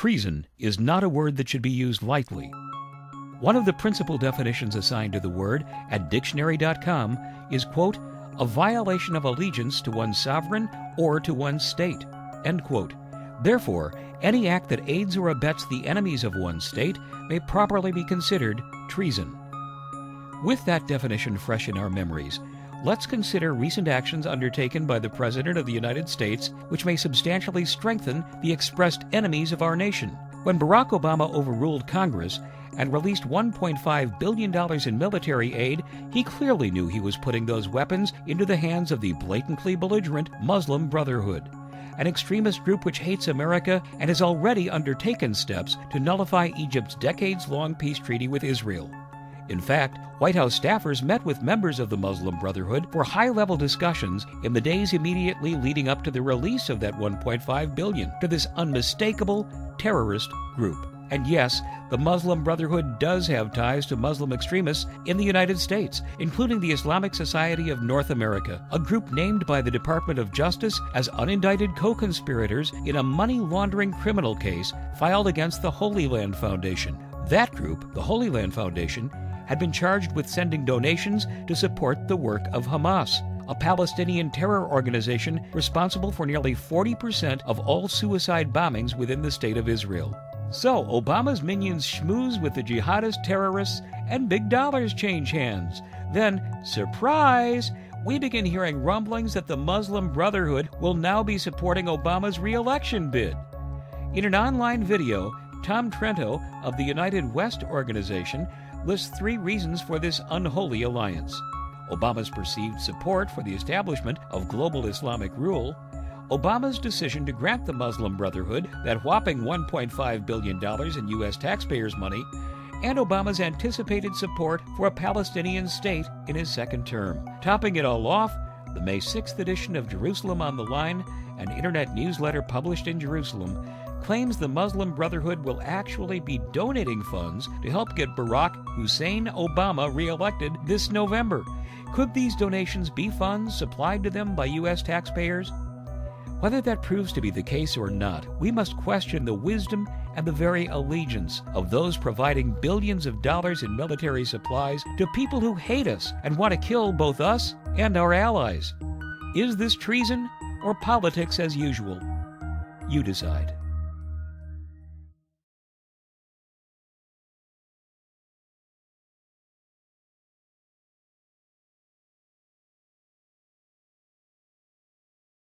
Treason is not a word that should be used lightly. One of the principal definitions assigned to the word at dictionary.com is, quote, a violation of allegiance to one's sovereign or to one's state, end quote. Therefore, any act that aids or abets the enemies of one's state may properly be considered treason. With that definition fresh in our memories, let's consider recent actions undertaken by the President of the United States which may substantially strengthen the expressed enemies of our nation. When Barack Obama overruled Congress and released $1.5 billion in military aid, he clearly knew he was putting those weapons into the hands of the blatantly belligerent Muslim Brotherhood, an extremist group which hates America and has already undertaken steps to nullify Egypt's decades-long peace treaty with Israel. In fact, White House staffers met with members of the Muslim Brotherhood for high-level discussions in the days immediately leading up to the release of that $1.5 billion to this unmistakable terrorist group. And yes, the Muslim Brotherhood does have ties to Muslim extremists in the United States, including the Islamic Society of North America, a group named by the Department of Justice as unindicted co-conspirators in a money laundering criminal case filed against the Holy Land Foundation. That group, the Holy Land Foundation, had been charged with sending donations to support the work of Hamas, a Palestinian terror organization responsible for nearly 40% of all suicide bombings within the state of Israel. So, Obama's minions schmooze with the jihadist terrorists and big dollars change hands. Then, surprise, we begin hearing rumblings that the Muslim Brotherhood will now be supporting Obama's re-election bid. In an online video, Tom Trento of the United West organization lists 3 reasons for this unholy alliance: Obama's perceived support for the establishment of global Islamic rule, Obama's decision to grant the Muslim Brotherhood that whopping $1.5 billion in U.S. taxpayers' money, and Obama's anticipated support for a Palestinian state in his second term. Topping it all off, the May 6th edition of Jerusalem on the Line, an internet newsletter published in Jerusalem, claims the Muslim Brotherhood will actually be donating funds to help get Barack Hussein Obama re-elected this November. Could these donations be funds supplied to them by U.S. taxpayers? Whether that proves to be the case or not, we must question the wisdom and the very allegiance of those providing billions of dollars in military supplies to people who hate us and want to kill both us and our allies. Is this treason or politics as usual? You decide.